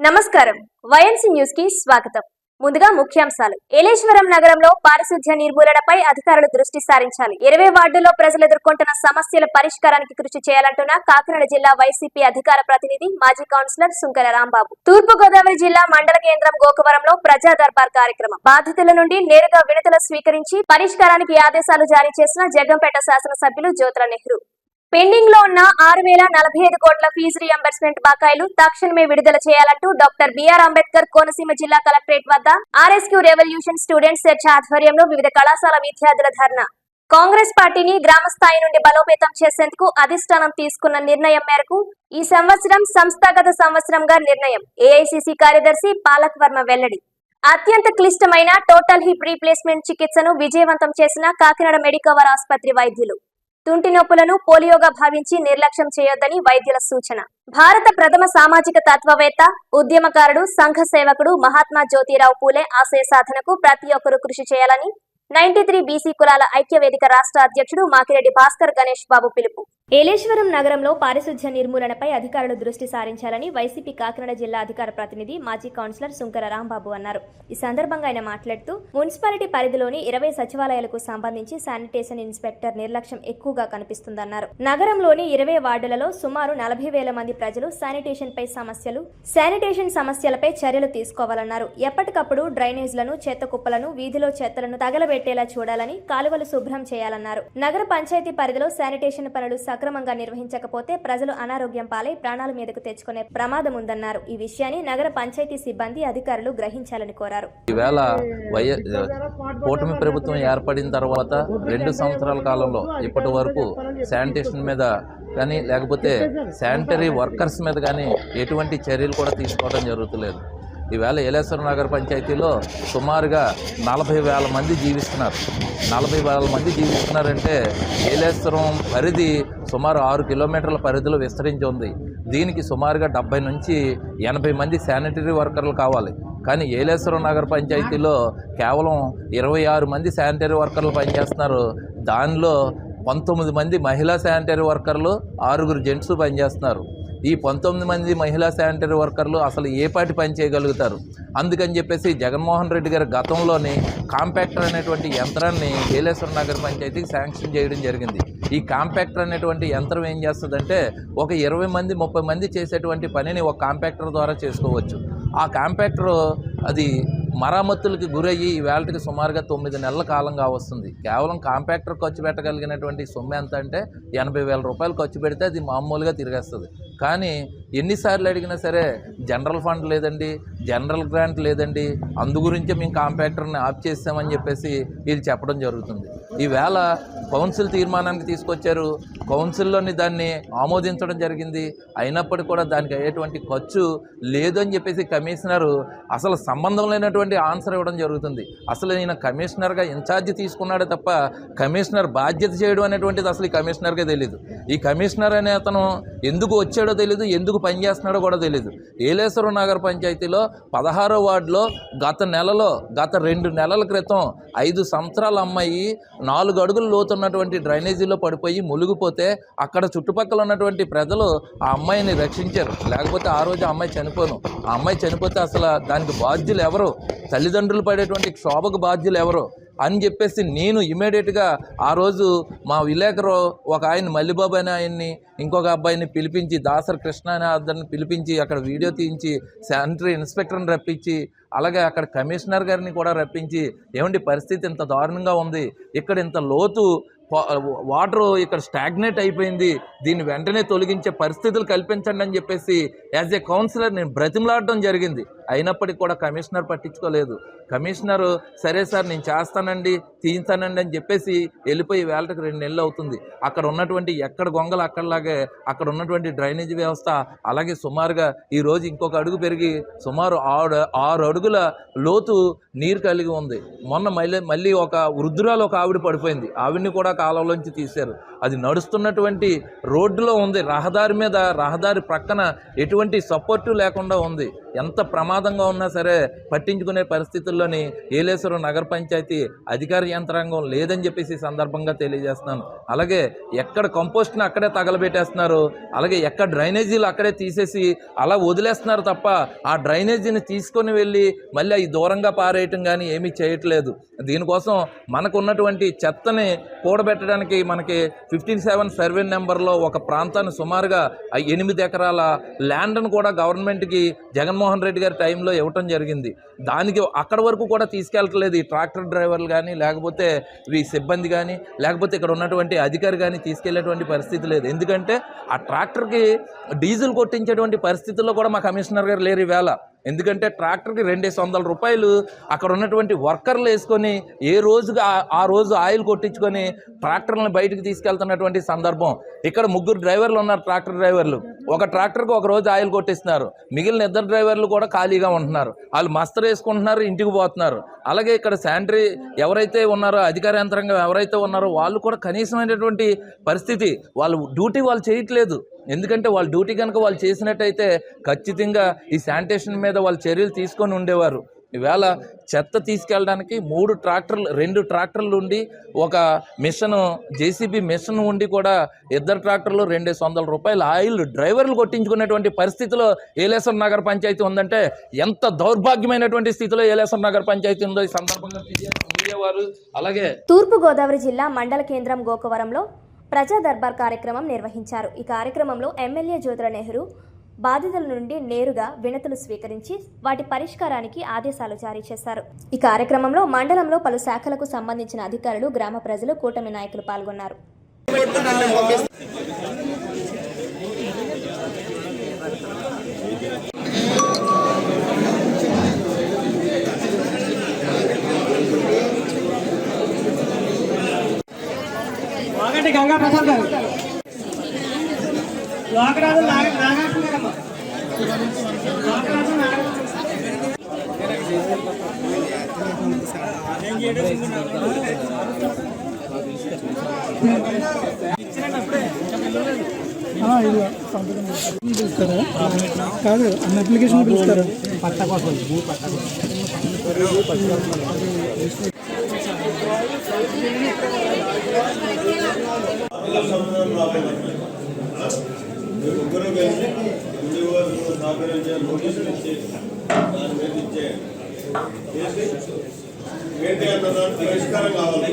నమస్కారం YNC news కి స్వాగతం. ముందుగా ముఖ్యాంశాలు. ఏలేశ్వరం నగరంలో పారిశుధ్య నిర్మూలనపై అధికారులు దృష్టి సారించాలి. 20 వార్డుల్లో ప్రజలు ఎదుర్కొంటున్న సమస్యల పరిష్కారానికి కృషి చేయాలంటున్న కాకినాడ జిల్లా వైసీపీ అధికార ప్రతినిధి మాజీ కౌన్సిలర్ సుంకర రాంబాబు. తూర్పు గోదావరి జిల్లా మండల కేంద్రం గోకవరంలో ప్రజా దర్బార్ కార్యక్రమం. బాధితుల నుండి నేరుగా వినతులు స్వీకరించి పరిష్కారానికి ఆదేశాలు జారీ చేసిన జగ్గంపేట శాసనసభ్యులు జ్యోతుల నెహ్రూ. పెండింగ్ లో ఉన్న 6,045 కోట్ల ఫీజు రియంబర్స్మెంట్ బకాయిలు తక్షణమే విడుదల చేయాలంటూ డాక్టర్ బిఆర్ అంబేద్కర్ కోనసీమ జిల్లా కలెక్టరేట్ వద్ద ఆర్ఎస్క్యూ రెవల్యూషన్ స్టూడెంట్స్ చర్చ ఆధ్వర్యంలో వివిధ కళాశాల విద్యార్థుల ధర్నా. కాంగ్రెస్ పార్టీని గ్రామ స్థాయి నుండి బలోపేతం చేసేందుకు అధిష్టానం తీసుకున్న నిర్ణయం మేరకు ఈ సంవత్సరం సంస్థాగత సంవత్సరంగా నిర్ణయం. ఏఐసిసి కార్యదర్శి పాలక్ వర్మ వెల్లడి. అత్యంత క్లిష్టమైన టోటల్ హిప్ రీప్లేస్మెంట్ చికిత్సను విజయవంతం చేసిన కాకినాడ మెడికవర్ ఆసుపత్రి వైద్యులు. తుంటి నొప్పులను పోలియోగా భావించి నిర్లక్ష్యం చేయొద్దని వైద్యుల సూచన. భారత ప్రథమ సామాజిక తత్వవేత్త, ఉద్యమకారుడు, సంఘ సేవకుడు మహాత్మా జ్యోతిరావు పూలే ఆశయ సాధనకు ప్రతి ఒక్కరూ కృషి చేయాలని 93 బీసీ కులాల ఐక్యవేదిక రాష్ట్ర అధ్యక్షుడు మాకిరెడ్డి భాస్కర్ గణేష్ బాబు పిలుపు. ఏలేశ్వరం నగరంలో పారిశుధ్య నిర్మూలనపై అధికారులు దృష్టి సారించాలని వైసీపీ కాకినాడ జిల్లా అధికార ప్రతినిధి మాజీ కౌన్సిలర్ సుంకర రాంబాబు అన్నారు. ఈ సందర్భంగా ఆయన మాట్లాడుతూ మున్సిపాలిటీ పరిధిలోని 20 సచివాలయాలకు సంబంధించి శానిటేషన్ ఇన్స్పెక్టర్ నిర్లక్ష్యం ఎక్కువగా కనిపిస్తుందన్నారు. నగరంలోని 20 వార్డులలో సుమారు 40,000 మంది ప్రజలు శానిటేషన్ సమస్యలపై చర్యలు తీసుకోవాలన్నారు. ఎప్పటికప్పుడు డ్రైనేజ్లను, చెత్త కుప్పలను, వీధిలో చెత్తలను తగలబెట్టేలా చూడాలని, కాలువలు శుభ్రం చేయాలన్నారు. నగర పంచాయతీ పరిధిలో శానిటేషన్ పనులు సక్రమంగా నిర్వహించకపోతే ప్రజలు అనారోగ్యం పాలై ప్రాణాల మీదకు తెచ్చుకునే ప్రమాదం ఉందన్నారు. ఈ విషయాన్ని నగర పంచాయతీ సిబ్బంది, అధికారులు గ్రహించాలని కోరారు. ఈవేళ కూటమి ప్రభుత్వం ఏర్పడిన తర్వాత 2 సంవత్సరాల కాలంలో ఇప్పటి వరకు శానిటేషన్ మీద కానీ లేకపోతే శానిటరీ వర్కర్స్ మీద కానీ ఎటువంటి చర్యలు కూడా తీసుకోవడం జరుగుతలేదు. ఈవేళ ఏలేశ్వరం నగర పంచాయతీలో సుమారుగా 40,000 మంది జీవిస్తున్నారు. 40,000 మంది జీవిస్తున్నారంటే ఏలేశ్వరం పరిధి సుమారు 6 కిలోమీటర్ల పరిధిలో విస్తరించి ఉంది. దీనికి సుమారుగా 70 నుంచి 80 మంది శానిటరీ వర్కర్లు కావాలి. కానీ ఏలేశ్వరం నగర పంచాయతీలో కేవలం 26 మంది శానిటరీ వర్కర్లు పనిచేస్తున్నారు. దానిలో 19 మంది మహిళా శానిటరీ వర్కర్లు, 6 జెంట్స్ పనిచేస్తున్నారు. ఈ 19 మంది మహిళా శానిటరీ వర్కర్లు అసలు ఏ పాటి పని చేయగలుగుతారు? అందుకని చెప్పేసి జగన్మోహన్ రెడ్డి గారు గతంలోని కాంపాక్టర్ అనేటువంటి యంత్రాన్ని ఏలేశ్వరం నగర పంచాయతీకి శాంక్షన్ చేయడం జరిగింది. ఈ కాంపాక్టర్ అనేటువంటి యంత్రం ఏం చేస్తుందంటే ఒక 20 మంది 30 మంది చేసేటువంటి పనిని ఒక కాంపాక్టర్ ద్వారా చేసుకోవచ్చు. ఆ కాంపాక్టర్ అది మరమ్మతులకి గురయ్యి వేళకి సుమారుగా 9 నెలల కాలంగా వస్తుంది. కేవలం కాంపాక్టర్ ఖర్చు పెట్టగలిగినటువంటి సొమ్ము ఎంత అంటే 80,000 రూపాయలు ఖర్చు పెడితే అది మామూలుగా తిరిగేస్తుంది. కానీ ఎన్నిసార్లు అడిగినా సరే జనరల్ ఫండ్ లేదండి, జనరల్ గ్రాంట్ లేదండి, అందు గురించే మేము కాంపాక్టర్ని ఆఫ్ చేసామని చెప్పేసి వీళ్ళు చెప్పడం జరుగుతుంది. ఈవేళ కౌన్సిల్ తీర్మానానికి తీసుకొచ్చారు, కౌన్సిల్లోని దాన్ని ఆమోదించడం జరిగింది. అయినప్పటికీ కూడా దానికి అయ్యేటువంటి ఖర్చు లేదు అని చెప్పేసి కమిషనరు అసలు సంబంధం లేనటువంటి ఆన్సర్ ఇవ్వడం జరుగుతుంది. అసలు ఈయన కమిషనర్గా ఇన్ఛార్జ్ తీసుకున్నాడే తప్ప కమిషనర్ బాధ్యత చేయడం అనేటువంటిది అసలు ఈ కమిషనర్కే తెలీదు. ఈ కమిషనర్ అనే అతను ఎందుకు వచ్చాడో తెలీదు, ఎందుకు పనిచేస్తున్నాడో కూడా తెలీదు. ఏలేశ్వరం నగర పంచాయతీలో 16వ వార్డులో గత 2 నెలల క్రితం 5 సంవత్సరాల అమ్మాయి 4 అడుగులు లోతున్నటువంటి డ్రైనేజీలో పడిపోయి మునిగిపోతే అక్కడ చుట్టుపక్కల ఉన్నటువంటి ప్రజలు ఆ అమ్మాయిని రక్షించారు. లేకపోతే ఆ రోజు ఆ అమ్మాయి ఆ అమ్మాయి చనిపోతే అసలు దానికి బాధ్యులు ఎవరు? తల్లిదండ్రులు పడేటువంటి క్షోభకు బాధ్యులు ఎవరు అని చెప్పేసి నేను ఇమీడియట్గా ఆ రోజు మా విలేకరు ఒక ఆయన మల్లిబాబు అనే ఆయన్ని, ఇంకొక అబ్బాయిని పిలిపించి, దాసర్ కృష్ణ అనే అతన్ని పిలిపించి అక్కడ వీడియో తీయించి శానిటరీ ఇన్స్పెక్టర్ని రప్పించి, అలాగే అక్కడ కమిషనర్ గారిని కూడా రప్పించి, ఏమండి పరిస్థితి ఇంత దారుణంగా ఉంది, ఇక్కడ ఇంత లోతు వాటర్ ఇక్కడ స్టాగ్నేట్ అయిపోయింది, దీన్ని వెంటనే తొలగించే పరిస్థితులు కల్పించండి అని చెప్పేసి యాజ్ ఏ కౌన్సిలర్ నేను బ్రతిమలాడడం జరిగింది. అయినప్పటికీ కూడా కమిషనర్ పట్టించుకోలేదు. కమిషనరు సరే సార్ నేను చేస్తానండి, తీయించానండి అని చెప్పేసి వెళ్ళిపోయి వేళకి 2 నెలలు అవుతుంది. అక్కడ ఉన్నటువంటి ఎక్కడ గొంగలు అక్కడలాగే అక్కడ ఉన్నటువంటి డ్రైనేజ్ వ్యవస్థ అలాగే సుమారుగా ఈరోజు ఇంకొక అడుగు పెరిగి సుమారు 6 అడుగుల లోతు నీరు కలిగి ఉంది. మొన్న మళ్ళీ ఒక వృద్ధురాలు ఒక ఆవిడ పడిపోయింది, ఆవిడ్ని కూడా కాలంలోంచి తీశారు. అది నడుస్తున్నటువంటి రోడ్డులో ఉంది, రహదారి మీద, రహదారి ప్రక్కన ఎటువంటి సపోర్టు లేకుండా ఉంది. ఎంత ప్రమాదం ప్రమాదంగా ఉన్నా సరే పట్టించుకునే పరిస్థితుల్లోని ఏలేశ్వరం నగర పంచాయతీ అధికార యంత్రాంగం లేదని చెప్పేసి ఈ సందర్భంగా తెలియజేస్తున్నాను. అలాగే ఎక్కడ కంపోస్ట్ని అక్కడే తగలబెట్టేస్తున్నారు, అలాగే ఎక్కడ డ్రైనేజీలు అక్కడే తీసేసి అలా వదిలేస్తున్నారు తప్ప ఆ డ్రైనేజీని తీసుకొని వెళ్ళి మళ్ళీ అవి దూరంగా పారేయటం కానీ ఏమీ చేయట్లేదు. దీనికోసం మనకు ఉన్నటువంటి చెత్తని కూడబెట్టడానికి మనకి 57 సర్వే నెంబర్లో ఒక ప్రాంతాన్ని సుమారుగా 8 ఎకరాల ల్యాండ్ను కూడా గవర్నమెంట్కి జగన్మోహన్ రెడ్డి గారి టైంలో ఇవ్వటం జరిగింది. దానికి అక్కడ వరకు కూడా తీసుకెళ్ళట్లేదు ఈ ట్రాక్టర్ డ్రైవర్లు కానీ, లేకపోతే ఈ సిబ్బంది కానీ, లేకపోతే ఇక్కడ ఉన్నటువంటి అధికారి కానీ తీసుకెళ్లేటువంటి పరిస్థితి లేదు. ఎందుకంటే ఆ ట్రాక్టర్కి డీజిల్ కొట్టించేటువంటి పరిస్థితుల్లో కూడా మా కమిషనర్ గారు లేరు ఈవేళ. ఎందుకంటే ట్రాక్టర్కి 200 రూపాయలు అక్కడ ఉన్నటువంటి వర్కర్లు వేసుకొని ఏ రోజుగా ఆ రోజు ఆయిల్ కొట్టించుకొని ట్రాక్టర్లను బయటకు తీసుకెళ్తున్నటువంటి సందర్భం. ఇక్కడ 3 డ్రైవర్లు ఉన్నారు, ట్రాక్టర్ డ్రైవర్లు. ఒక ట్రాక్టర్కి ఒక రోజు ఆయిల్ కొట్టిస్తున్నారు, మిగిలిన 2 డ్రైవర్లు కూడా ఖాళీగా ఉంటున్నారు. వాళ్ళు మస్తరు వేసుకుంటున్నారు, ఇంటికి పోతున్నారు. అలాగే ఇక్కడ శానిటరీ ఎవరైతే ఉన్నారో, అధికార యంత్రాంగం ఎవరైతే ఉన్నారో వాళ్ళు కూడా కనీసమైనటువంటి పరిస్థితి, వాళ్ళు డ్యూటీ వాళ్ళు చేయట్లేదు. ఎందుకంటే వాళ్ళ డ్యూటీ కనుక వాళ్ళు చేసినట్టయితే ఖచ్చితంగా ఈ శానిటేషన్ మీద వాళ్ళు చర్యలు తీసుకొని ఉండేవారు. ఈవేళ చెత్త తీసుకెళ్ళడానికి 2 ట్రాక్టర్లు ఉండి ఒక మిషన్ జేసీబీ మిషన్ ఉండి కూడా 2 ట్రాక్టర్లు 200 రూపాయల ఆయిల్ డ్రైవర్లు కొట్టించుకునేటువంటి పరిస్థితిలో ఏలేశ్వరం నగర పంచాయతీ ఉందంటే ఎంత దౌర్భాగ్యమైనటువంటి స్థితిలో ఏలేశ్వరం నగర పంచాయతీ ఉందో ఈ సందర్భంగా తెలియజేవారు. అలాగే తూర్పుగోదావరి జిల్లా మండల కేంద్రం గోకవరంలో ప్రజా దర్బార్ కార్యక్రమం నిర్వహించారు. ఈ కార్యక్రమంలో ఎమ్మెల్యే జ్యోతుల నెహ్రూ బాధితుల నుండి నేరుగా వినతులు స్వీకరించి వాటి పరిష్కారానికి ఆదేశాలు జారీ చేశారు. ఈ కార్యక్రమంలో మండలంలో పలు శాఖలకు సంబంధించిన అధికారులు, గ్రామ ప్రజలు, కూటమి నాయకులు పాల్గొన్నారు. గంగా ప్రసాద్ గారు లోకరాజు నాగార్జునమ్మా పిలుస్తారా కాదు అన్న అప్లికేషన్ పిలుస్తారా పట్ట కోసం ముగ్గురు కలిసి సహకరించే నోటీసులు ఇచ్చి దాని మీద ఇచ్చే ఏంటి అన్న పరిష్కారం కావాలి.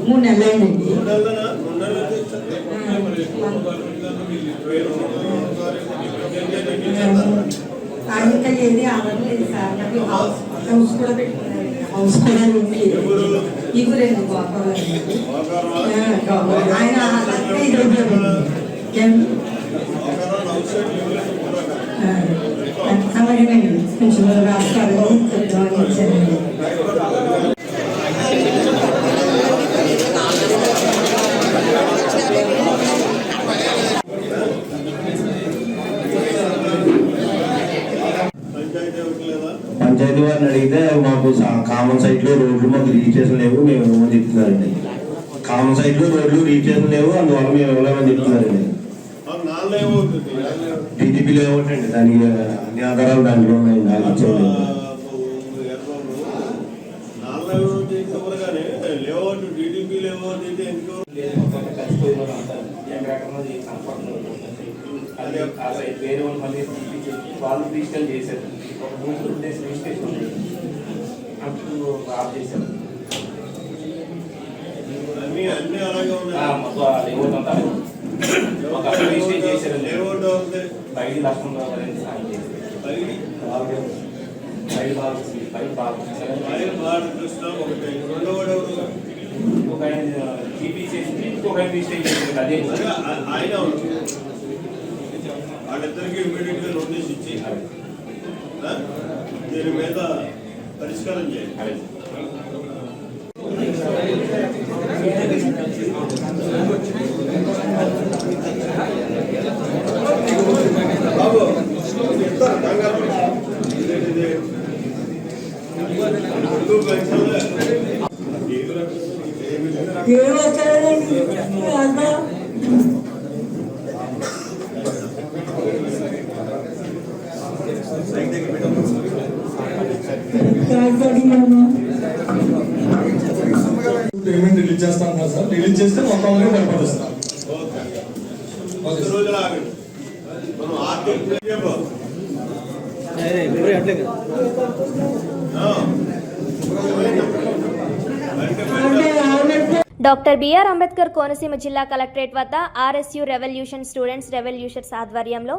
3 నెలలు ఇంకా ఏది అవ్వట్లేదు సార్. హౌస్ కూడా పెట్టుకున్నారు, హౌస్ కూడా ఇవ్వలేదు ఆయన అలాగేనండి కొంచెం రాష్ట్రాలు ఇచ్చారండి. పంచాయతీ వారిని అడిగితే మాకు కామన్ సైట్ లో రోడ్లు మాకు రిజిస్ట్రేషన్ లేవు, మేము ఇవ్వమని చెప్తున్నారండి. కామన్ సైట్ లో రోడ్లు రిజిస్ట్రేషన్ లేవు, అందువల్ల మేము ఇవ్వలేమని చెప్తున్నారండి. టీడీపీలో ఏమిటండి దానికి అన్ని ఆధారాలు దాంట్లో ఉన్నాయండి. వేరే వాళ్ళు మళ్ళీ వాళ్ళు రిజిస్టర్ చేశారు, ఒక 3 డేస్ రిజిస్ట్రేషన్ ఉంది, అప్పుడు ఆఫ్ చేశారు. రిజిస్టర్ చేశారు, 5 లక్షల సాయం చేశారు. 5 ఒక ఆయన జీపీ చేసి ఇంకొక ఆయన రిజిస్టర్ చేశారు. అదే ఆయన వాళ్ళిద్దరికి ఇమీడియట్గా నోటీస్ ఇచ్చి దీని మీద పరిష్కారం చేయాలి. బాబు రిలీజ్ చేస్తే మొత్తం అందరికీ పరిపాలిస్తాం. కొద్ది రోజులు ఆగండి. మనం ఆర్థిక డాక్టర్ బిఆర్ అంబేద్కర్ కోనసీమ జిల్లా కలెక్టరేట్ వద్ద ఆర్ఎస్యు రెవల్యూషన్ స్టూడెంట్స్ రెవల్యూషన్స్ ఆధ్వర్యంలో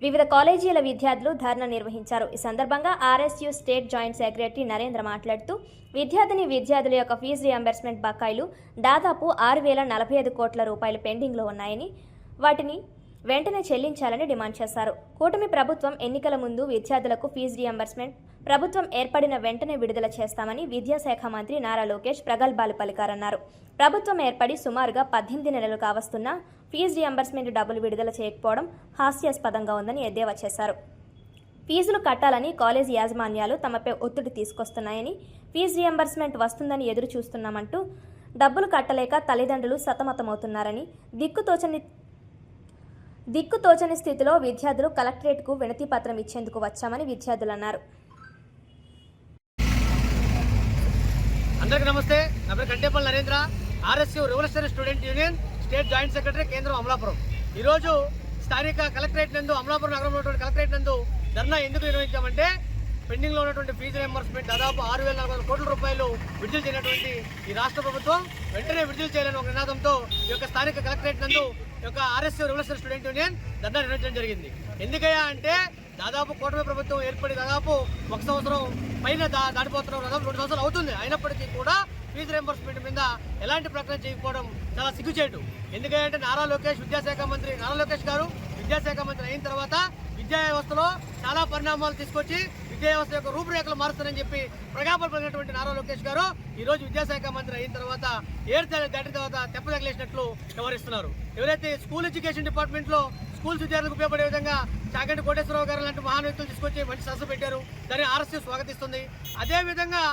వివిధ కాలేజీల విద్యార్థులు ధర్నా నిర్వహించారు. ఈ సందర్భంగా RSU state joint secretary Narendra మాట్లాడుతూ విద్యార్థుల యొక్క ఫీజు రియంబర్స్మెంట్ బకాయిలు దాదాపు 6,045 కోట్ల రూపాయలు పెండింగ్లో ఉన్నాయని వాటిని వెంటనే చెల్లించాలని డిమాండ్ చేశారు. కూటమి ప్రభుత్వం ఎన్నికల ముందు విద్యార్థులకు ఫీజు రియంబర్స్మెంట్ ప్రభుత్వం ఏర్పడిన వెంటనే విడుదల చేస్తామని విద్యాశాఖ మంత్రి నారా లోకేష్ ప్రగల్భాలు పలికారన్నారు. ప్రభుత్వం ఏర్పడి సుమారుగా 18 నెలలు కావస్తున్నా ఫీజు రియంబర్స్మెంట్ డబ్బులు విడుదల చేయకపోవడం హాస్యాస్పదంగా ఉందని ఎద్దేవా చేశారు. ఫీజులు కట్టాలని కాలేజీ యాజమాన్యాలు తమపై ఒత్తిడి తీసుకొస్తున్నాయని, ఫీజు రియంబర్స్మెంట్ వస్తుందని ఎదురు చూస్తున్నామంటూ డబ్బులు కట్టలేక తల్లిదండ్రులు సతమతమవుతున్నారని, దిక్కుతోచని స్థితిలో విద్యార్థులు కలెక్టరేట్కు వినతి పత్రం ఇచ్చేందుకు వచ్చామని విద్యార్థులు అన్నారు. అందరికీ నమస్తే. నా పేరు Kantepalli Narendra, RSU revolutionary student union state joint secretary, కేంద్రం అమలాపురం. ఈరోజు స్థానిక కలెక్టరేట్ నందు, అమలాపురం నగరంలో ఉన్నటువంటి కలెక్టరేట్ నందు ధర్నా ఎందుకు నిర్వహించామంటే, పెండింగ్లో ఉన్నటువంటి ఫీజు రియంబర్స్మెంట్ దాదాపు 6,400 కోట్ల రూపాయలు విడుదల చేయనటువంటి ఈ రాష్ట్ర ప్రభుత్వం వెంటనే విడుదల చేయాలని ఒక నినాదంతో ఈ యొక్క స్థానిక కలెక్టరేట్ నందు ఈ యొక్క ఆర్ఎస్యు రెవల్యూషనరీ స్టూడెంట్ యూనియన్ ధర్నా నిర్వహించడం జరిగింది. ఎందుకయ్యా అంటే దాదాపు కూటమి ప్రభుత్వం ఏర్పడి దాదాపు 1 సంవత్సరం పైన దాటిపోతున్నాం, దాదాపు 2 సంవత్సరాలు అవుతుంది. అయినప్పటికీ కూడా ఫీజు రియంబర్స్మెంట్ మీద ఎలాంటి ప్రకటన చేయకపోవడం చాలా సిగ్గుచేటు. ఎందుకంటే నారా లోకేష్ గారు విద్యాశాఖ మంత్రి అయిన తర్వాత విద్యా వ్యవస్థలో చాలా పరిణామాలు తీసుకొచ్చి విద్యా వ్యవస్థ యొక్క రూపురేఖలు మారుస్తారని చెప్పి ప్రగాపలు పలికినటువంటి నారా లోకేష్ గారు ఈరోజు విద్యాశాఖ మంత్రి అయిన తర్వాత దాటిన తర్వాత తెప్పదగలేసినట్లు వ్యవహరిస్తున్నారు. ఎవరైతే స్కూల్ ఎడ్యుకేషన్ డిపార్ట్మెంట్లో స్కూల్స్ విద్యార్థులకు ఉపయోగపడే విధంగా చాగంటి కోటేశ్వరరావు గారు లాంటి మహాన్ వ్యక్తులు తీసుకొచ్చి మంచి సదస్సు పెట్టారు. దాన్ని ఆర్ఎస్యూ స్వాగతిస్తుంది. అదేవిధంగా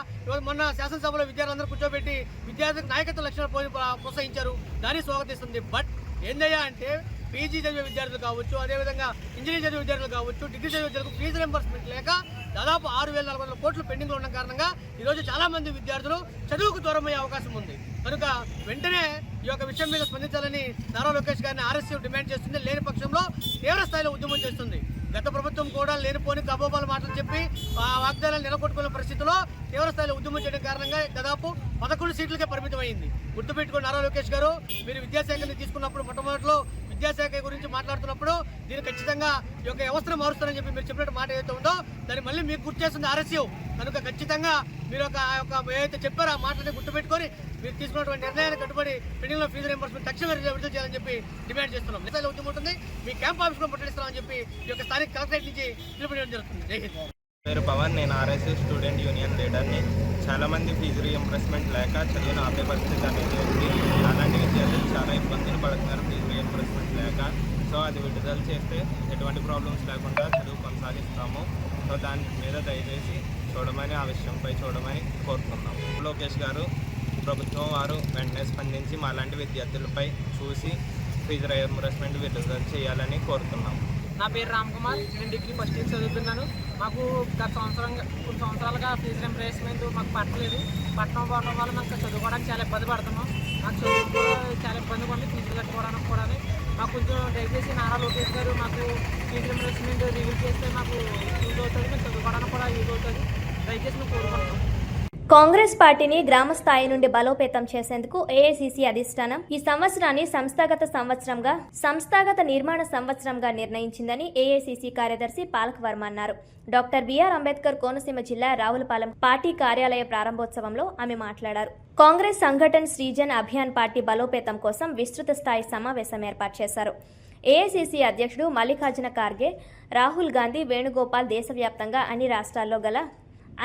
మొన్న శాసనసభలో విద్యార్థులందరూ కూర్చోబెట్టి విద్యార్థులకు నాయకత్వ లక్షణాలు ప్రోత్సహించారు. దాన్ని స్వాగతిస్తుంది. బట్ ఏందయ్యా అంటే పీజీ చదివే విద్యార్థులు కావచ్చు, అదేవిధంగా ఇంజనీరింగ్ చదివే విద్యార్థులు కావచ్చు, డిగ్రీ చదివే విద్యార్థులకు ఫీజు రియంబర్స్మెంట్ లేక దాదాపు 6,400 కోట్లు పెండింగ్లో ఉన్న కారణంగా ఈరోజు చాలా మంది విద్యార్థులు చదువుకు దూరమయ్యే అవకాశం ఉంది. కనుక వెంటనే ఈ యొక్క విషయం మీద స్పందించాలని నారా లోకేష్ గారిని ఆర్ఎస్యూ డిమాండ్ చేస్తుంది. లేని పక్షంలో తీవ్ర స్థాయిలో ఉద్యమం చేస్తుంది. గత ప్రభుత్వం కూడా లేనిపోని కబోబాల మాటలు చెప్పి ఆ వాగ్దానాలు నిలకొట్టుకున్న పరిస్థితిలో తీవ్ర స్థాయిలో ఉద్యమం చేయడం కారణంగా దాదాపు 11 సీట్లకే పరిమితమైంది. గుర్తుపెట్టుకుని నారా లోకేష్ గారు, మీరు విద్యాశాఖని తీసుకున్నప్పుడు మొట్టమొదటిలో విద్యాశాఖ గురించి మాట్లాడుతున్నప్పుడు దీన్ని ఖచ్చితంగా ఈ యొక్క వ్యవస్థను మారుస్తారని చెప్పి మీరు చెప్పినట్టు మాట ఏదైతే ఉందో దాన్ని మళ్ళీ మీకు గుర్తు చేస్తుంది ఆర్ఎస్యూ. కనుక ఖచ్చితంగా మీరు ఏదైతే చెప్పారో ఆ మాటని గుర్తుపెట్టుకొని మీరు తీసుకున్నటువంటి నిర్ణయాన్ని కట్టుబడి పెండింగ్లో ఫీజు రియంబర్స్మెంట్ తక్షణమే విడుదల చేయాలని చెప్పి డిమాండ్ చేస్తున్నాం. నిజాలు ఉద్యమం ఉంటుంది, మీ క్యాంప్ ఆఫీస్లో ముట్టడిస్తామని చెప్పి ఈ యొక్క స్థానిక కలెక్టరేట్ నుంచి పిలుపునివ్వడం జరుగుతుంది. జై హింద్. పేరు పవన్, నేను ఆర్ఎస్యూ స్టూడెంట్ యూనియన్ లీడర్ని. చాలామంది ఫీజు రియంబర్స్మెంట్ లేక చదివిన ఆపే పరిస్థితి అనేది ఉంది. అలాంటి విద్యార్థులు చాలా ఇబ్బందులు పడుతున్నారు ఫీజు రియంబర్స్మెంట్ లేక. సో అది విడుదల చేస్తే ఎటువంటి ప్రాబ్లమ్స్ లేకుండా చదువు కొనసాగిస్తాము. సో దాని మీద దయచేసి చూడమని, ఆ విషయంపై చూడమని కోరుతున్నాం. లోకేష్ గారు, ప్రభుత్వం వారు వెంటనే స్పందించి మాలాంటి విద్యార్థులపై చూసి ఫీజు రియంబర్స్మెంట్ విడుదల చేయాలని కోరుతున్నాం. నా పేరు రామ్ కుమార్, నేను డిగ్రీ ఫస్ట్ ఇయర్ చదువుతున్నాను. మాకు గత కొన్ని సంవత్సరాలుగా ఫీజు రియంబర్స్మెంట్ మాకు పట్టలేదు. పట్టడం పోవడం వల్ల మాకు చదువుకోవడానికి చాలా ఇబ్బంది పడుతున్నాం. మాకు చదువుకో చాలా ఇబ్బందిగా ఉంది. ఫీజులు కట్టుకోవడానికి కూడా మాకు కొంచెం దయచేసి నారా లోకేష్ గారు మాకు ఫీజు రియంబర్స్మెంట్ రివ్యూ చేస్తే మాకు యూజ్ అవుతుంది, మేము చదువుకోవడానికి కూడా యూజ్ అవుతుంది. దయచేసి మేము కోరుకుంటున్నాం. కాంగ్రెస్ పార్టీని గ్రామ స్థాయి నుండి బలోపేతం చేసేందుకు ఏఐసీసీ అధిష్టానం ఈ సంవత్సరాన్ని సంస్థాగత నిర్మాణ సంవత్సరంగా నిర్ణయించిందని ఏఐసీసీ కార్యదర్శి పాలక్ వర్మ అన్నారు. డాక్టర్ బిఆర్ అంబేద్కర్ కోనసీమ జిల్లా రావులపాలెం పార్టీ కార్యాలయ ప్రారంభోత్సవంలో ఆమె మాట్లాడారు. కాంగ్రెస్ సంఘటన్ శ్రీజన్ అభియాన్ పార్టీ బలోపేతం కోసం విస్తృత స్థాయి సమావేశం ఏర్పాటు చేశారు. ఏఐసీసీ అధ్యక్షుడు మల్లికార్జున ఖార్గే, రాహుల్ గాంధీ, వేణుగోపాల్ దేశవ్యాప్తంగా అన్ని రాష్ట్రాల్లో గల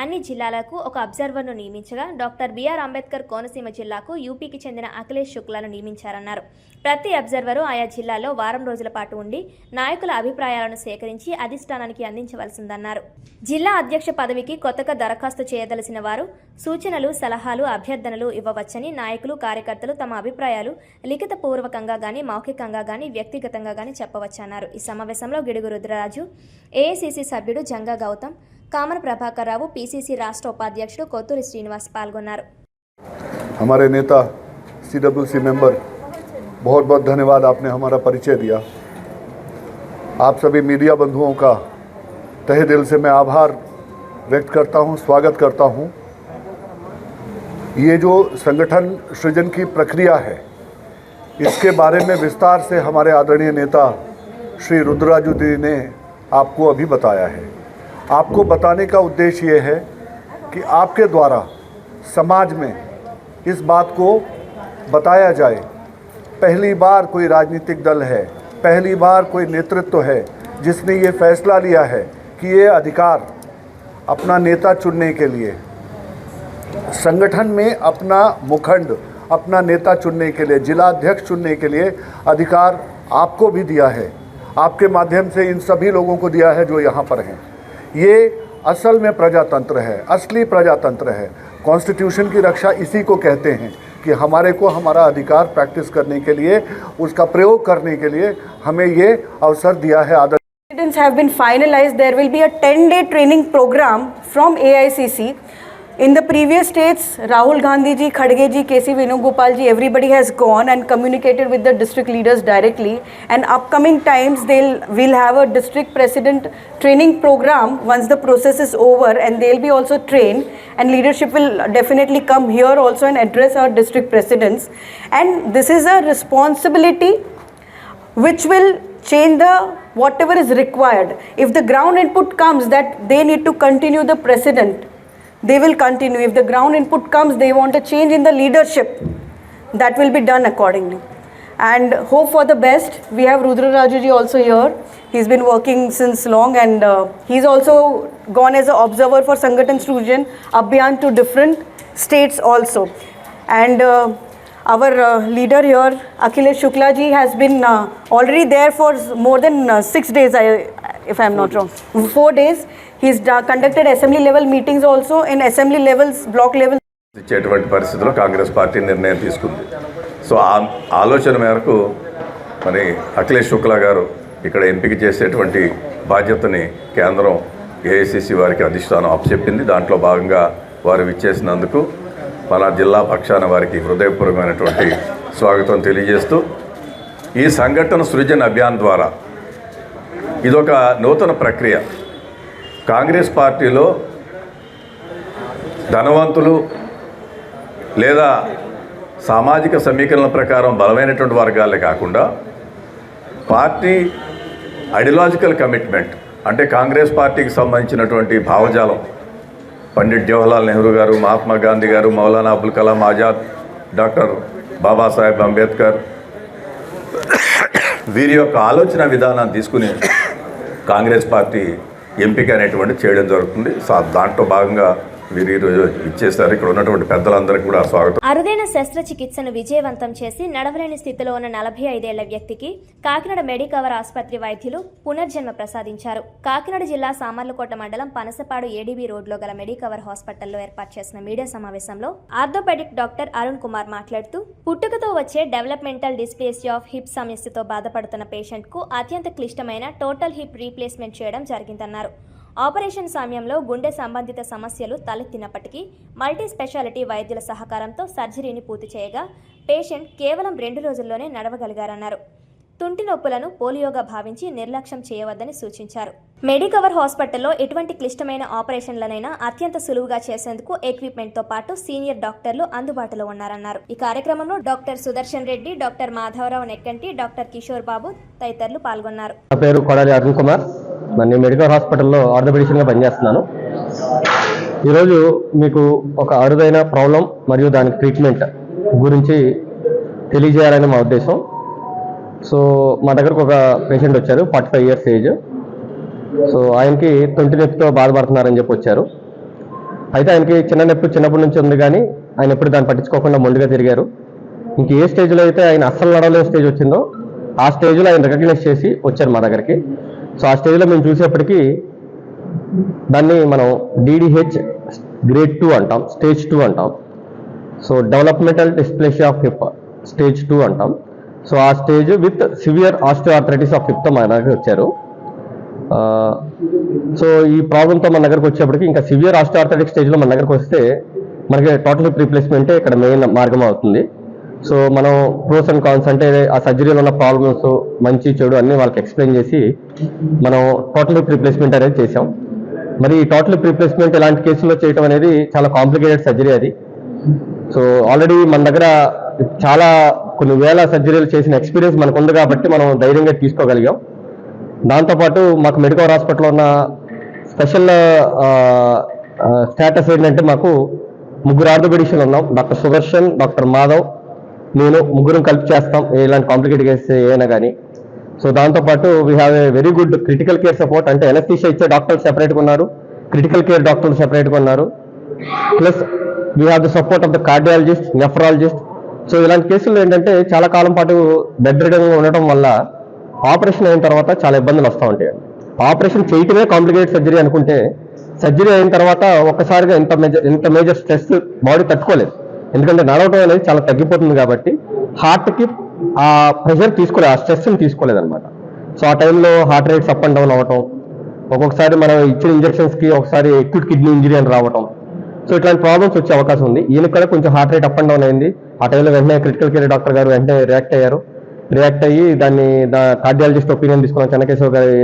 అన్ని జిల్లాలకు ఒక అబ్జర్వర్ను నియమించగా డాక్టర్ బిఆర్ అంబేద్కర్ కోనసీమ జిల్లాకు యూపీకి చెందిన అఖిలేష్ శుక్లాను నియమించారన్నారు. ప్రతి అబ్జర్వరు ఆయా జిల్లాలో వారం రోజుల పాటు ఉండి నాయకుల అభిప్రాయాలను సేకరించి అధిష్టానానికి అందించవలసిందన్నారు. జిల్లా అధ్యక్ష పదవికి కొత్తగా దరఖాస్తు చేయదలసిన వారు సూచనలు, సలహాలు, అభ్యర్థనలు ఇవ్వవచ్చని నాయకులు, కార్యకర్తలు తమ అభిప్రాయాలు లిఖితపూర్వకంగా గానీ, మౌఖికంగా గానీ, వ్యక్తిగతంగా గానీ చెప్పవచ్చన్నారు. ఈ సమావేశంలో గిడుగు రుద్రరాజు, ఏఐసీసీ సభ్యుడు జంగా గౌతమ్, కామన ప్రభాకర్ రావు, పీసీసీ రాష్ట్ర ఉపాధ్యక్షుడు కొత్తూరి శ్రీనివాస్ పాల్గొన్నారు. हमारे नेता CWC मेंबर, बहुत बहुत धन्यवाद, आपने हमारा परिचय दिया। आप सभी मीडिया बंधुओं का तहे दिल से मैं आभार व्यक्त करता हूं, स्वागत करता हूं। ये जो संगठन सृजन की प्रक्रिया है, इसके बारे में विस्तार से हमारे आदरणीय नेता श्री रुद्रराजू जी ने आपको अभी बताया है। आपको बताने का उद्देश्य ये है कि आपके द्वारा समाज में इस बात को बताया जाए। पहली बार कोई राजनीतिक दल है, पहली बार कोई नेतृत्व है जिसने ये फैसला लिया है कि ये अधिकार अपना नेता चुनने के लिए, संगठन में अपना मुखंड, अपना नेता चुनने के लिए, जिला अध्यक्ष चुनने के लिए अधिकार आपको भी दिया है। आपके माध्यम से इन सभी लोगों को दिया है जो यहाँ पर हैं। ये असल में प्रजातंत्र है, असली प्रजातंत्र है। कॉन्स्टिट्यूशन की रक्षा इसी को कहते हैं कि हमारे को हमारा अधिकार प्रैक्टिस करने के लिए, उसका प्रयोग करने के लिए हमें ये अवसर दिया है। Have been finalized. There will be a 10-day training program from AICC. In the previous states, Rahul Gandhi ji, Khadge ji, KC Venugopal ji, everybody has gone and communicated with the district leaders directly. And upcoming times, we'll have a district president training program once the process is over, and they'll be also trained. And leadership will definitely come here also and address our district presidents. And this is a responsibility which will change whatever is required. If the ground input comes that they need to continue the precedent, they will continue. If the ground input comes, they want a change in the leadership, that will be done accordingly. And hope for the best. We have Rudra Raju ji also here. He's been working since long, and he's also gone as an observer for Sangathan Srujan Abhiyan to different states also. And our leader here, Akhilesh Shukla ji, has been already there for more than 6 days, if I am not wrong. 4 days. He's conducted assembly level meetings also in assembly levels, block level. ఇచ్చేటువంటి పరిస్థితుల్లో Congress party నిర్ణయం తీసుకుంది. So ఆ ఆలోచన మేరకు మరి అఖిలేష్ శుక్లా గారు ఇక్కడ ఎంపిక చేసేటువంటి బాధ్యతని కేంద్రం ఏఐసిసి వారికి అధిష్టానం అప్పచెప్పింది. దాంట్లో భాగంగా వారు విచ్చేసినందుకు మన జిల్లా పక్షాన వారికి హృదయపూర్వకమైనటువంటి స్వాగతం తెలియజేస్తూ, ఈ సంఘటన సృజన్ అభియాన్ ద్వారా ఇదొక నూతన ప్రక్రియ. కాంగ్రెస్ పార్టీలో ధనవంతులు లేదా సామాజిక సమీకరణల ప్రకారం బలమైనటువంటి వర్గాలే కాకుండా పార్టీ ఐడియాలజికల్ కమిట్మెంట్, అంటే కాంగ్రెస్ పార్టీకి సంబంధించినటువంటి భావజాలం, పండిట్ జవహర్లాల్ నెహ్రూ గారు, మహాత్మా గాంధీ గారు, మౌలానా అబుల్ కలాం ఆజాద్, డాక్టర్ బాబాసాహెబ్ అంబేద్కర్, వీరి యొక్క ఆలోచన విధానాన్ని తీసుకుని కాంగ్రెస్ పార్టీ ఎంపిక అనేటువంటి చేయడం జరుగుతుంది. దాంట్లో భాగంగా వీరు ఈరోజు ఇచ్చేసారు. ఇక్కడ ఉన్నటువంటి పెద్దలందరికీ కూడా స్వాగతం. అరుదైన శస్త్రచికిత్సను విజయవంతం చేసి నడవలేని స్థితిలో ఉన్న 45 ఏళ్ల వ్యక్తికి కాకినాడ మెడికవర్ ఆసుపత్రి వైద్యులు పునర్జన్మ ప్రసాదించారు. కాకినాడ జిల్లా సామర్లకోట మండలం పనసపాడు ఏడీబీ రోడ్లో గల మెడికవర్ హాస్పిటల్లో ఏర్పాటు చేసిన మీడియా సమావేశంలో ఆర్థోపెడిక్ డాక్టర్ అరుణ్ కుమార్ మాట్లాడుతూ, పుట్టుకతో వచ్చే డెవలప్మెంటల్ డిస్ప్లేసియా ఆఫ్ హిప్ సమస్యతో బాధపడుతున్న పేషెంట్ కు అత్యంత క్లిష్టమైన టోటల్ హిప్ రీప్లేస్మెంట్ చేయడం జరిగిందన్నారు. ఆపరేషన్ సమయంలో గుండె సంబంధిత సమస్యలు తలెత్తినప్పటికీ మల్టీ స్పెషాలిటీ వైద్యుల సహకారంతో సర్జరీని పూర్తి చేయగా పేషెంట్ కేవలం 2 రోజుల్లోనే నడవగలిగారన్నారు. తుంటి నొప్పులను పోలియోగా భావించి నిర్లక్ష్యం చేయవద్దని సూచించారు. మెడికవర్ హాస్పిటల్లో ఎటువంటి క్లిష్టమైన ఆపరేషన్లనైనా అత్యంత సులువుగా చేసేందుకు ఎక్విప్మెంట్తో పాటు సీనియర్ డాక్టర్లు అందుబాటులో ఉన్నారన్నారు. ఈ కార్యక్రమంలో doctor Sudarshan Reddy, doctor Madhavarao Nekkanti, doctor Kishore Babu తదితరులు పాల్గొన్నారు. నా పేరు కొడాలి అరుణ్ కుమార్. నేను మెడికల్ హాస్పిటల్లో ఆర్థోపెడిషియన్గా పనిచేస్తున్నాను. ఈరోజు మీకు ఒక అరుదైన ప్రాబ్లం మరియు దానికి ట్రీట్మెంట్ గురించి తెలియజేయాలని మా ఉద్దేశం. సో మా దగ్గరకు ఒక పేషెంట్ వచ్చారు, 45 years ఏజ్. సో ఆయనకి తొంటి నొప్పితో బాధపడుతున్నారని చెప్పి వచ్చారు. అయితే ఆయనకి చిన్న నొప్పి చిన్నప్పటి నుంచి ఉంది, కానీ ఆయన ఎప్పుడు దాన్ని పట్టించుకోకుండా మొండిగా తిరిగారు. ఇంక ఏ స్టేజ్లో అయితే ఆయన అస్సలు నడవలేని స్టేజ్ వచ్చిందో ఆ స్టేజ్లో ఆయన రికగ్నైజ్ చేసి వచ్చారు మా దగ్గరికి. సో ఆ స్టేజ్లో మేము చూసేప్పటికీ దాన్ని మనం DDH గ్రేడ్ 2 అంటాం, స్టేజ్ 2 అంటాం. So developmental dysplasia of hip stage 2 అంటాం. సో ఆ stage with severe osteoarthritis of హిప్తో మన దగ్గరికి వచ్చారు. సో ఈ ప్రాబ్లంతో మన దగ్గరకు వచ్చేప్పటికి ఇంకా సివియర్ ఆస్టియోఆర్థరైటిక్ స్టేజ్లో మన దగ్గరకు వస్తే మనకి టోటల్ హిప్ రీప్లేస్మెంటే ఇక్కడ మెయిన్ మార్గం అవుతుంది. సో మనం ప్రోస్ అండ్ కాన్స్ అంటే ఆ సర్జరీలో ఉన్న ప్రాబ్లమ్స్ మంచి చెడు అన్నీ వాళ్ళకి ఎక్స్ప్లెయిన్ చేసి మనం టోటల్ హిప్ రీప్లేస్మెంట్ అనేది చేసాం. మరి ఈ టోటల్ హిప్ రీప్లేస్మెంట్ ఇలాంటి కేసుల్లో చేయడం అనేది చాలా కాంప్లికేటెడ్ సర్జరీ అది. సో ఆల్రెడీ మన దగ్గర చాలా కొన్ని వేల సర్జరీలు చేసిన ఎక్స్పీరియన్స్ మనకు ఉంది కాబట్టి మనం ధైర్యంగా తీసుకోగలిగాం. దాంతోపాటు మాకు మెడికల్ హాస్పిటల్లో ఉన్న స్పెషల్ స్టేటస్ ఏంటంటే మాకు 3 ఆర్థోపెడిషియన్లు ఉన్నాం. డాక్టర్ సుదర్శన్, డాక్టర్ మాధవ్, నేను ముగ్గురం కలిపి చేస్తాం ఇలాంటి కాంప్లికేటెడ్ కేసెస్ ఏమైనా కానీ. సో దాంతోపాటు we have a very good critical care support. అంటే ఎనస్థీషియా ఇచ్చే డాక్టర్లు సెపరేట్గా ఉన్నారు, క్రిటికల్ కేర్ డాక్టర్లు సెపరేట్గా ఉన్నారు. Plus we have the support of the cardiologist, nephrologist. So ఇలాంటి కేసుల్లో ఏంటంటే చాలా కాలం పాటు బెడ్ రిడన్గా ఉండటం వల్ల ఆపరేషన్ అయిన తర్వాత చాలా ఇబ్బందులు వస్తూ ఉంటాయి. ఆపరేషన్ చేయటమే కాంప్లికేటెడ్ సర్జరీ అనుకుంటే సర్జరీ అయిన తర్వాత ఒక్కసారిగా ఇంత మేజర్ స్ట్రెస్ బాడీ తట్టుకోలేదు. ఎందుకంటే నడవటం అనేది చాలా తగ్గిపోతుంది కాబట్టి హార్ట్కి ఆ ప్రెషర్ తీసుకోలేదు, ఆ స్ట్రెస్ని తీసుకోలేదన్నమాట. సో ఆ టైంలో heart rates up and down అవ్వటం, ఒక్కొక్కసారి మనం ఇచ్చిన ఇంజెక్షన్స్కి ఒకసారి అక్యూట్ కిడ్నీ ఇంజరీ అని రావటం. సో ఇట్లాంటి ప్రాబ్లమ్స్ వచ్చే అవకాశం ఉంది. ఈయనకి కూడా కొంచెం heart rate up and down అయింది. ఆ టైంలో వెంటనే క్రిటికల్ కేర్ డాక్టర్ గారు వెంటనే రియాక్ట్ అయ్యి దాన్ని కార్డియాలజిస్ట్ ఒపీనియన్ తీసుకున్నాం. చెన్నకేశ్వర గారి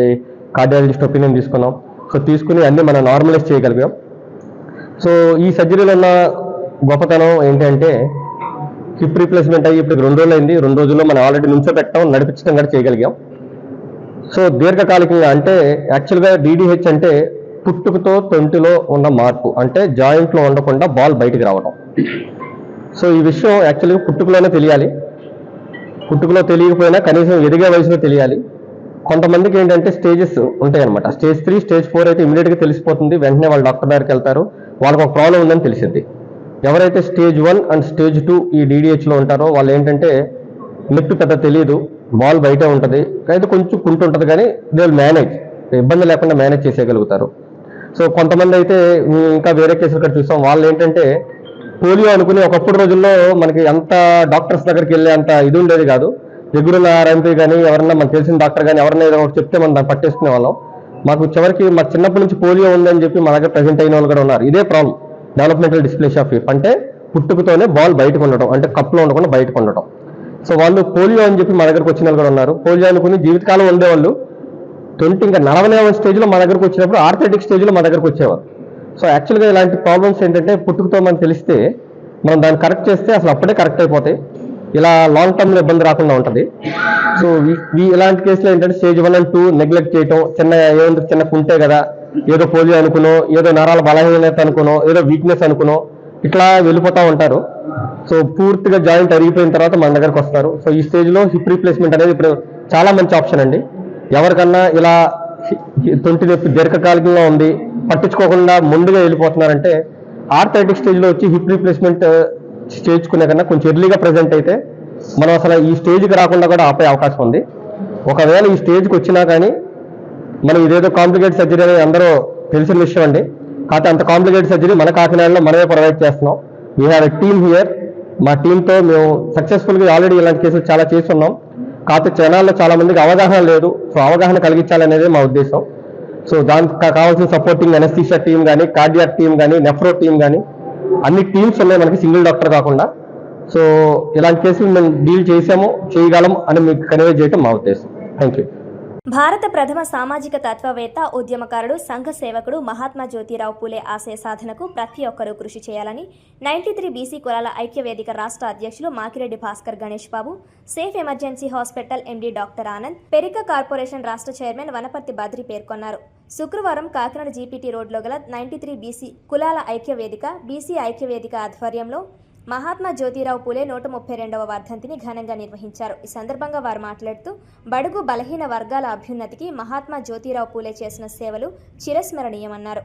కార్డియాలజిస్ట్ ఒపీనియన్ తీసుకున్నాం. సో తీసుకుని అన్ని మనం నార్మలైజ్ చేయగలిగాం. సో ఈ సర్జరీలో ఉన్న గొప్పతనం ఏంటంటే హిప్ రీప్లేస్మెంట్ అయ్యి ఇప్పుడు 2 రోజులు అయింది. 2 రోజుల్లో మనం ఆల్రెడీ నుంచోబెట్టడం, నడిపించడం కూడా చేయగలిగాం. సో దీర్ఘకాలికంగా అంటే యాక్చువల్గా DDH అంటే పుట్టుకతో తొంటిలో ఉన్న మార్పు, అంటే జాయింట్లో ఉండకుండా బాల్ బయటికి రావడం. సో ఈ విషయం యాక్చువల్గా పుట్టుకలోనే తెలియాలి. పుట్టుకలో తెలియకపోయినా కనీసం ఎదిగే వయసులో తెలియాలి. కొంతమందికి ఏంటంటే స్టేజెస్ ఉంటాయి అనమాట. స్టేజ్ 3, స్టేజ్ 4 అయితే ఇమీడియట్గా తెలిసిపోతుంది. వెంటనే వాళ్ళు డాక్టర్ దగ్గరికి వెళ్తారు, వాళ్ళకి ఒక ప్రాబ్లం ఉందని తెలిసింది. ఎవరైతే స్టేజ్ 1 అండ్ స్టేజ్ 2 ఈ DDHలో ఉంటారో వాళ్ళు ఏంటంటే నెట్టు పెద్ద తెలియదు, బాల్ బయటే ఉంటుంది, అయితే కొంచెం కుంటుంటుంది, కానీ దే విల్ మేనేజ్, ఇబ్బంది లేకుండా మేనేజ్ చేసేయగలుగుతారు. సో కొంతమంది అయితే ఇంకా వేరే కేసులు ఇక్కడ చూస్తాం, వాళ్ళు ఏంటంటే పోలియో అనుకుని ఒకప్పుడు రోజుల్లో మనకి అంత డాక్టర్స్ దగ్గరికి వెళ్ళే అంత ఇది ఉండేది కాదు. రెగ్యులర్ RMP కానీ ఎవరన్నా మనకు తెలిసిన డాక్టర్ కానీ ఎవరన్నా ఏదో ఒకటి చెప్తే మనం దాన్ని పట్టేసుకునే వాళ్ళం. మాకు చివరికి మాకు చిన్నప్పటి నుంచి పోలియో ఉందని చెప్పి మా దగ్గర ప్రెజెంట్ అయిన వాళ్ళు కూడా ఉన్నారు. ఇదే problem, developmental dysplasia of hip, అంటే పుట్టుకతోనే బాల్ బయటకు ఉండటం, అంటే కప్లో ఉండకుండా బయటకు ఉండటం. సో వాళ్ళు పోలియో అని చెప్పి మా దగ్గరకు వచ్చిన వాళ్ళు కూడా ఉన్నారు. పోలియో అనుకుని జీవితకాలం ఉండేవాళ్ళు 20 ఇంకా 40వ స్టేజ్లో మా దగ్గరకు వచ్చినప్పుడు ఆర్థరైటిక్ స్టేజ్లో మా దగ్గరకు వచ్చేవారు. సో యాక్చువల్గా ఇలాంటి ప్రాబ్లమ్స్ ఏంటంటే పుట్టుకతో మనం తెలిస్తే మనం దాన్ని కరెక్ట్ చేస్తే అసలు అప్పుడే కరెక్ట్ అయిపోతాయి. ఇలా లాంగ్ టర్మ్లో ఇబ్బంది రాకుండా ఉంటుంది. సో ఇలాంటి కేసులో ఏంటంటే స్టేజ్ 1 and 2 నెగ్లెక్ట్ చేయటం, చిన్న కుంటే కదా, ఏదో పోలియో అనుకునో, ఏదో నరాల బలహీనత అనుకునో, ఏదో వీక్నెస్ అనుకునో ఇట్లా వెళ్ళిపోతూ ఉంటారు. సో పూర్తిగా జాయింట్ అరిగిపోయిన తర్వాత మన దగ్గరకు వస్తారు. సో ఈ స్టేజ్లో హిప్ రీప్లేస్మెంట్ అనేది ఇప్పుడు చాలా మంచి ఆప్షన్ అండి. ఎవరికన్నా ఇలా తొంటి నొప్పి దీర్ఘకాలికంగా ఉంది, పట్టించుకోకుండా ముందుగా వెళ్ళిపోతున్నారంటే ఆర్థరైటిక్ స్టేజ్లో వచ్చి హిప్ రీప్లేస్మెంట్ చేయించుకునే కన్నా కొంచెం ఎర్లీగా ప్రెజెంట్ అయితే మనం అసలు ఈ స్టేజ్కి రాకుండా కూడా ఆపే అవకాశం ఉంది. ఒకవేళ ఈ స్టేజ్కి వచ్చినా కానీ మనం ఇదేదో కాంప్లికేట్ సర్జరీ అనేది అందరూ తెలిసిన విషయం అండి. కాకపోతే అంత కాంప్లికేట్ సర్జరీ మన కాకినాడలో మనమే ప్రొవైడ్ చేస్తున్నాం. We have a team here. మా టీంతో మేము సక్సెస్ఫుల్గా ఆల్రెడీ ఇలాంటి కేసులు చాలా చేస్తున్నాం. కాకపోతే జనాల్లో చాలా మందికి అవగాహన లేదు. సో అవగాహన కలిగించాలనేది మా ఉద్దేశం. సో దానికి కావాల్సిన సపోర్టింగ్ అనస్థీషియా టీం కానీ, కార్డియాక్ టీం కానీ, నెఫ్రో టీం కానీ అన్ని టీమ్స్ ఉన్నాయి మనకి, సింగిల్ డాక్టర్ కాకుండా. సో ఇలాంటి కేసులు మేము డీల్ చేయగలం అని మీకు కన్వే చేయడం మా ఉద్దేశం. Thank you. భారత ప్రథమ సామాజిక తత్వవేత్త, ఉద్యమకారుడు, సంఘ సేవకుడు మహాత్మా జ్యోతిరావు పూలే ఆశయ సాధనకు ప్రతి ఒక్కరూ కృషి చేయాలని 93 BC కులాల ఐక్యవేదిక రాష్ట్ర అధ్యక్షులు Makireddy Bhaskar Ganesh Babu, safe emergency hospital MD doctor Anand, Perika corporation రాష్ట్ర చైర్మన్ వనపర్తి బద్రి పేర్కొన్నారు. శుక్రవారం కాకినాడ GPT రోడ్లో గల 93 BC కులాల ఐక్యవేదిక, BC ఐక్యవేదిక ఆధ్వర్యంలో మహాత్మా జ్యోతిరావు పూలే 132వ వర్ధంతిని ఘనంగా నిర్వహించారు. ఈ సందర్భంగా వారు మాట్లాడుతూ బడుగు బలహీన వర్గాల అభ్యున్నతికి మహాత్మా జ్యోతిరావు పూలే చేసిన సేవలు చిరస్మరణీయమన్నారు.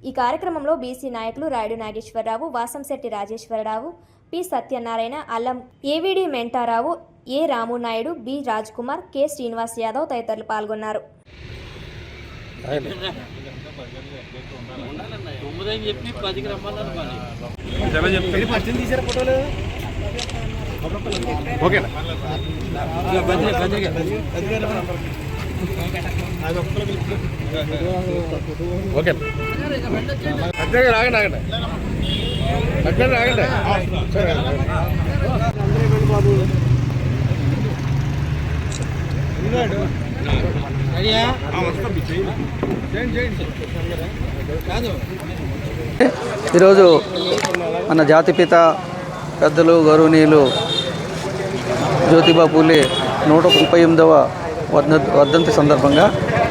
ఈ కార్యక్రమంలో BC నాయకులు రాయుడు నాగేశ్వరరావు, వాసంశెట్టి రాజేశ్వరరావు, P సత్యనారాయణ, అల్లం AVD మెంటారావు, A Ramu Naidu, B Rajkumar, K Srinivas Yadav తదితరులు పాల్గొన్నారు. ఆగండి ఈరోజు మన జాతిపిత పెద్దలు గౌరవనీయులు జ్యోతిబా పూలే 138వ వర్ధంతి సందర్భంగా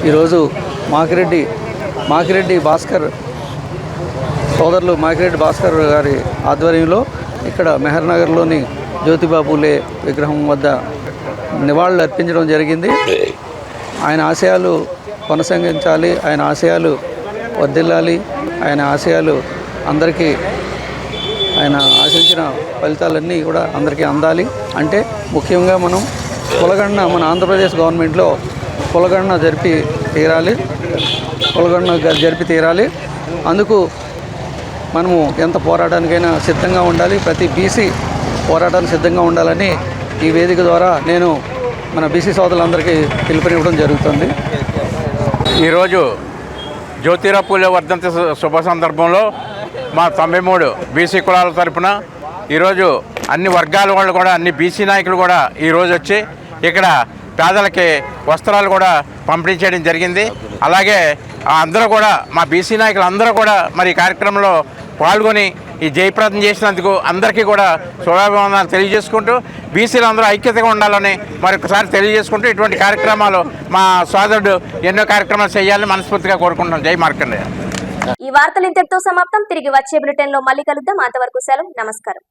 ఈరోజు మాకిరెడ్డి భాస్కర్ సోదరులు మాకిరెడ్డి భాస్కర్ గారి ఆధ్వర్యంలో ఇక్కడ మెహర్ నగర్లోని జ్యోతిబా పూలే విగ్రహం వద్ద నివాళులు అర్పించడం జరిగింది. ఆయన ఆశయాలు కొనసాగించాలి, ఆయన ఆశయాలు వర్ధిల్లాలి, ఆయన ఆశయాలు అందరికీ ఆయన ఆశించిన ఫలితాలన్నీ కూడా అందరికీ అందాలి. అంటే ముఖ్యంగా మనం కులగణన మన ఆంధ్రప్రదేశ్ గవర్నమెంట్లో కులగణన జరిపి తీరాలి. అందుకు మనము ఎంత పోరాటానికైనా సిద్ధంగా ఉండాలి. ప్రతి బీసీ పోరాటానికి సిద్ధంగా ఉండాలని ఈ వేదిక ద్వారా నేను మన బీసీ సోదరులందరికీ పిలుపునివ్వడం జరుగుతుంది. ఈరోజు జ్యోతిరా పూలే వర్ధంతి శుభ సందర్భంలో మా 93 బీసీ కులాల తరపున ఈరోజు అన్ని వర్గాల వాళ్ళు కూడా అన్ని బీసీ నాయకులు కూడా ఈరోజు వచ్చి ఇక్కడ పేదలకి వస్త్రాలు కూడా పంపిణీ చేయడం జరిగింది. అలాగే అందరూ కూడా మా బీసీ నాయకులు అందరూ కూడా మరి ఈ కార్యక్రమంలో పాల్గొని ఈ జయప్రదం చేసినందుకు అందరికీ కూడా శుభాభివందనాలు తెలియజేసుకుంటూ బీసీలు అందరూ ఐక్యతగా ఉండాలని మరొకసారి తెలియజేసుకుంటూ ఇటువంటి కార్యక్రమాలు మా సోదరుడు ఎన్నో కార్యక్రమాలు చేయాలని మనస్ఫూర్తిగా కోరుకుంటున్నాం. జై మార్కండేయ. ఈ వార్తలు ఇంతటితో సమాప్తం. తిరిగి వచ్చే బులెటిన్ లో మళ్ళీ కలుద్దాం. అంతవరకు సెలవు. నమస్కారం.